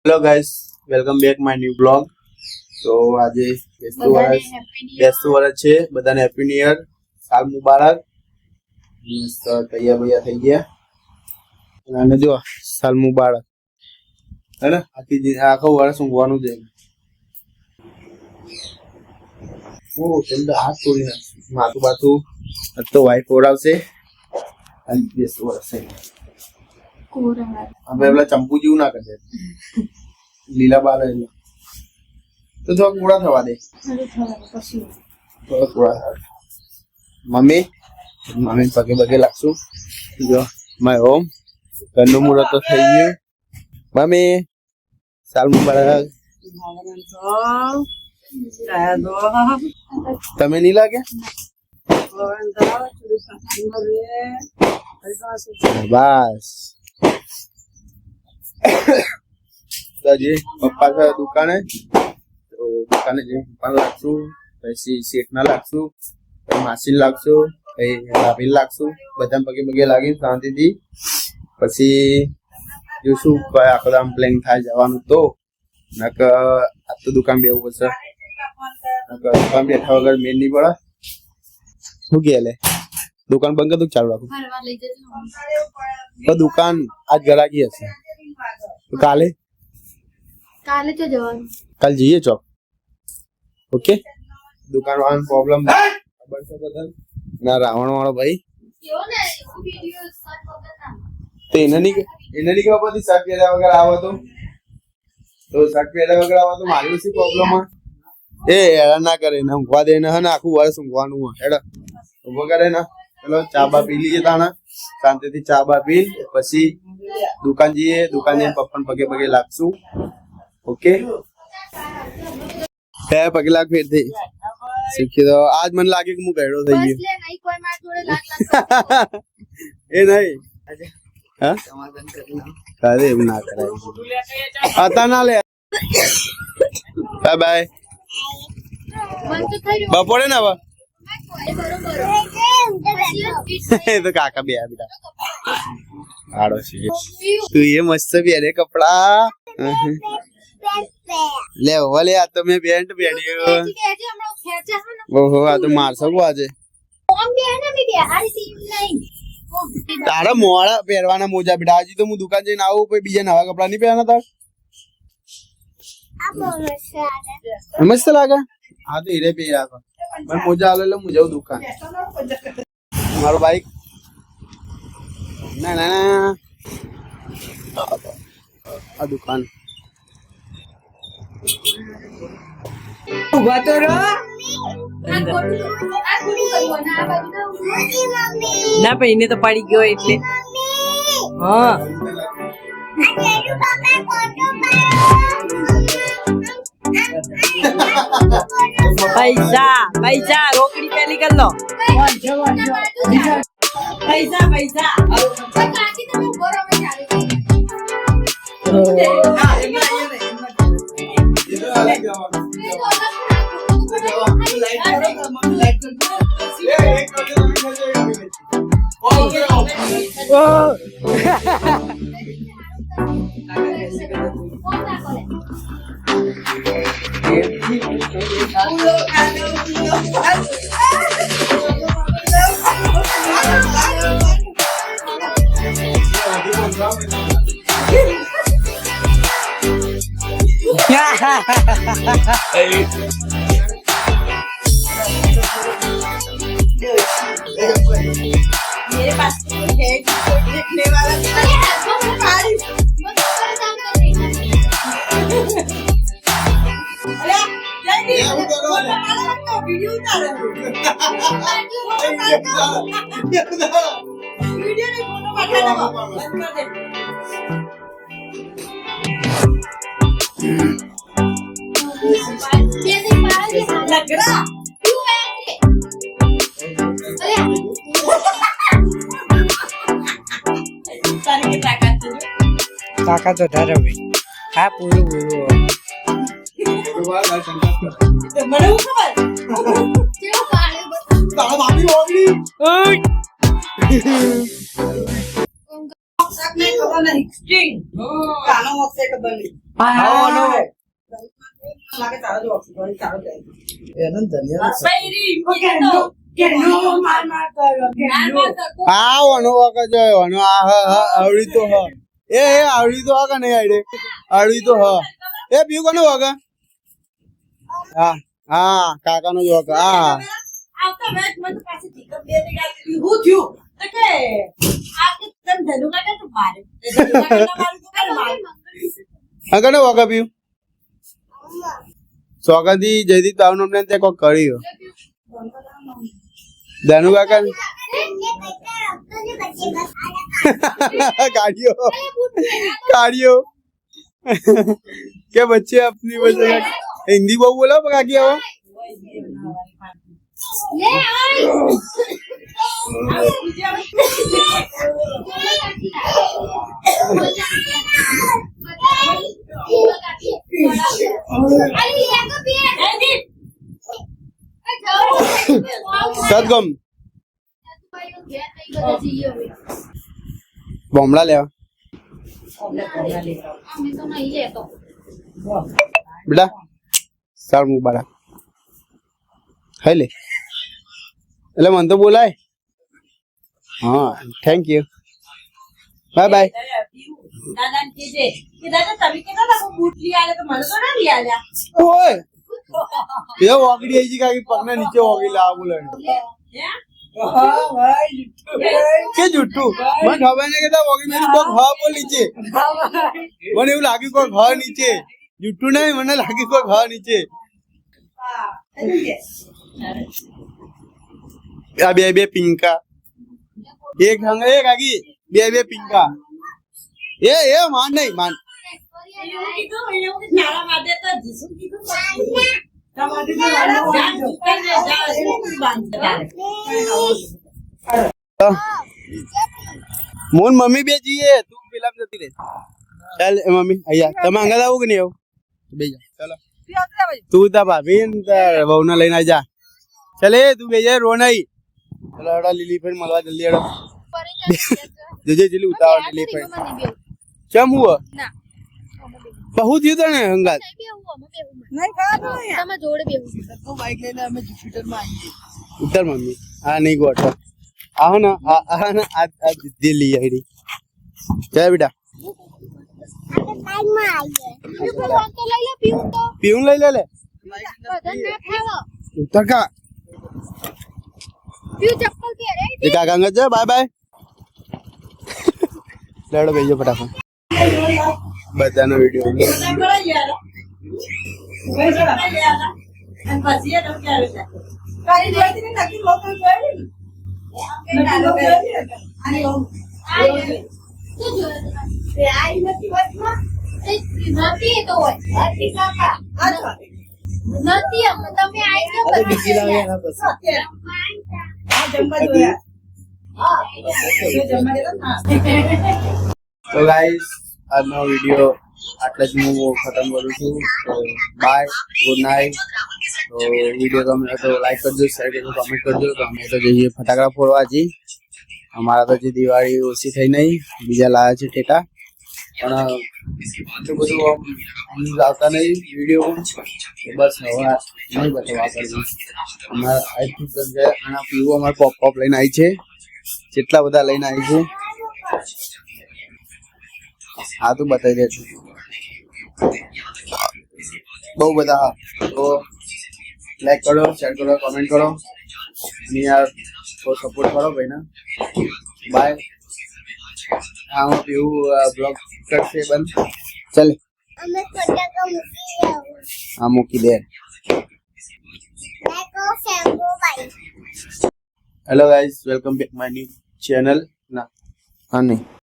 Hello guys, welcome back my new blog. તો આજે બેસતું વર્ષ છે, બધાને હેપી ન્યુ યર, સાલ મુબારક. તૈયાર થઈ ગયા અને જો સાલ મુબારક હે ને. આખો વર્ષ ઊંઘવાનું છે. ઓ ચંદા હાથ તોડી નાખ, માથું બાથું તો વાઈફ ઓરાવશે અને બેસતું વર્ષ છે. હવે પેલા ચંપુ જેવું ના કરશે, લીલા બાલ તો થોડા કોડા થવા દે. મમ્મી પગે પગે લાગશું. જો માય હોમ ઘરનું મુહૂર્ત તો થઈ ગયું. મમ્મી સાલ મુબારક. તમે નહીં લાગ્યા? બસ પપ્પા છે દુકાને, તો દુકાને જઈને પપ્પા લાગશું, પછી શેઠ ના લાગશું, પછી માસી લાગશું, પછી ભાભી લાગશું. બધા પગે પગે લાગી શાંતિથી પછી જોશું કયા આખો આમ પ્લેન થાય જવાનું. તો નક આ તો દુકાન બેવું પડશે, દુકાન બેઠા વગર મેન નહીં પડે. શું કે લે દુકાન બંધ કર, ચાલુ રાખું તો દુકાન આજ ગરાગી હશે. કાલે તો જવાનું, કાલ જઈએ ચોક. ઓકે, દુકાન વાળાનો પ્રોબ્લેમ ખબર છે બધા ના. રાવણ વાળો ભાઈ તો એને નહીં ખબર પડતી. શાક પહેર્યા વગર આવો તો શાક પહેર્યા વગર આવો તો મારી શું પ્રોબ્લેમ હોય? એ હેરાન ના કરે ને, ઊંઘવા દે ને. હે ને આખું વર્ષ ઊંઘવાનું હોય. હેડા ઉભો કરે ને. ચલો ચા બા પી લઈએ તાણા શાંતિથી. ચા બા પી પછી દુકાન જઈએ. દુકાન જઈને પપ્પાને પગે પગે લાગશું. ઓકે, પગે લાગ ફેર થઈ શીખી તો. આજ મને લાગે કે હું ગયડો થઈ ગયો. એ નહીં હા અરે એવું ના કરાય. હતા ના લે. Bye bye. બપોરે ને હવે તો કાકા બે બેટા આડો છે. તું એ મસ્ત પહેરે કપડા લે ઓલે. આ તો મેં પેન્ટ પહેર્યો. ઓહો, આ તો મારસો આજે. તારા મોડા પહેરવાના મોજા બેટા. હજી તો હું દુકાન જઈને આવું, પછી બીજા નવા કપડા નહીં પહેરવાના તાર. મસ્ત લાગે. હા તો હીરે પહેર્યા પણ મોજા આલે એટલે હું જાઉં દુકાન. મારો બાઈક ના ના આ દુકાન ઉભા તો રહો. ના ભાઈ ને તો પડી ગયો એટલે. હા પૈસા પૈસા રોકડી પેલી કર લો. પૈસા પૈસા मेरे पास है देखने वाला. वीडियो उतार वीडियो ने फोटो लग रहा કાકા તો ધારે ભાઈ. હા પૂરું પૂરું મને હું ખબર કેવું કાળે તારા ભાભી ઓગળી. સાકને ખબર નહીં સ્ટ્રિંગ કાનો મસ્તે ખબર નહીં. ખાઓ અનો લાગે તારો જ ઓપ્શન હોય, તારો જ જાય. એનો ધન્યવાદ બૈરી, કેનો માર માર કર્યો, કેનો. આ અનો વખત જોયો અનો આ હ આવડી તો હ એ આવડી તો હ કે નહીં આડે આવડી તો હ એ પીવું કોનો વગર હા હા કાકાનો જ વગર હા આવતા વેચ મને તો પાછી ટીકપ બે દે ગાડી હું થયું તો કે આ કે તમ ધનુ કાકા તો મારે ધનુ કાકા મારું તો કાલે મારે હા કનો વગર પીવું સોગંદી જયદીપ તાવનો અમને તે કોક કર્યું ધનુ કાકા गाड़ियों गाड़ियों क्या बच्चे अपनी वजह हिंदी बहु बोला पका किया हो ले आई सदगम बॉम्बला ले बेटा सर मुंह बड़ा है ले એટલે મને તો બોલાય હા થેન્ક યુ બાય બાય દાદા કે જે કે દાદા તમે કેતા હતા બૂટ લઈ આલે તો મને તો ના લઈ આલ્યા ઓય એ ઓગડી આઈ જી કાકી પગના નીચે ઓગી લાવ બોલે હે હા ભાઈ, કે જુઠ્ઠું મને ખબર નહીં કે ઓગી મેરી કોક હા બોલ નીચે મને એવું લાગ્યું કોક હા નીચે જુઠ્ઠું નહીં મને લાગ્યું કોક હા નીચે આ બે બે પિંકા એક હંગ એક આગી બે બે પિંકા એ માન નહીં માન એવું કીધું એવું કે તારા માટે તો જીસુ કીધું તમારી જે વાળો જાન દુકાને જા શું બાંધ તારે મોન મમ્મી બે જઈએ તું પેલા જતી રહે ચાલ એ મમ્મી અહીંયા તમે આગળ આવું કે નહીં આવું બે જા ચાલો તું તા ભાભી ને તાર વહુને લઈને આવી જા ચાલે તું બે જા રો નહીં ચાલો હડા લીલી ફેર મળવા જલ્દી હડો જોજે જેલી ઉતાવળ લીલી ફેર કેમ હુआ બહુ થયું તને હંગાત નહીં ખાતું નહીં. તમે જોડે બેહું તો બાઈક લઈને અમે જુપિટર માં આવીએ. ઉત્તર મમ્મી આ નહીં ગોઠો આહો ને આ ને આ દિલ્હી આઈડી ચાલ બેટા પીવું લઈ લે લે ઉત્તર કા એ કાકા અંગત જા બાય બાય લેડો બેજો ફટાફટ બધાનો વિડિયો કાંઈ જોઈતી નહીં, નક્કી લોકો જોઈ ને. નક્કી લોકો જોઈ ને. અને એવું. તે આઈ નથી વચમાં. નથી તો હોય નથી કાકા આ જો. નથી તમે આઈ ગયો અત્યારે. આ જમવા જોયા. એ જમવા દેતા ને. તો ગાઈસ આજનો વિડિયો આટલા જ હું ખતમ કરું છું તો બાય ગુડ નાઇટ તો વિડિયો ગમે તો લાઈક કરજો શેર કરજો કમેન્ટ કરજો તો અમે તો જઈએ ફટાકડા ફોડવા જી અમારા તો જે દિવાળી ઓછી થઈ નહીં બીજા લાયા છે ટેટા પણ આટલું બધું ન્યૂઝ આવતા નહીં વિડીયોમાં બસ હવે નહીં બતાવવા કરવું અમારા આઈ થિંક આના પીવું અમારે પોપ પોપ લઈને આવી છે જેટલા બધા લઈને આવી છે હા તું બતાવી દે બહુ બધા તો લાઈક કરો શેર કરો કમેન્ટ કરો અને યાર થોડો સપોર્ટ કરો ભાઈને બાય હા હું પીવું બ્લોગ કરશે બંધ ચાલે હા મૂકી દે hello guys welcome back my new channel ના હા નહીં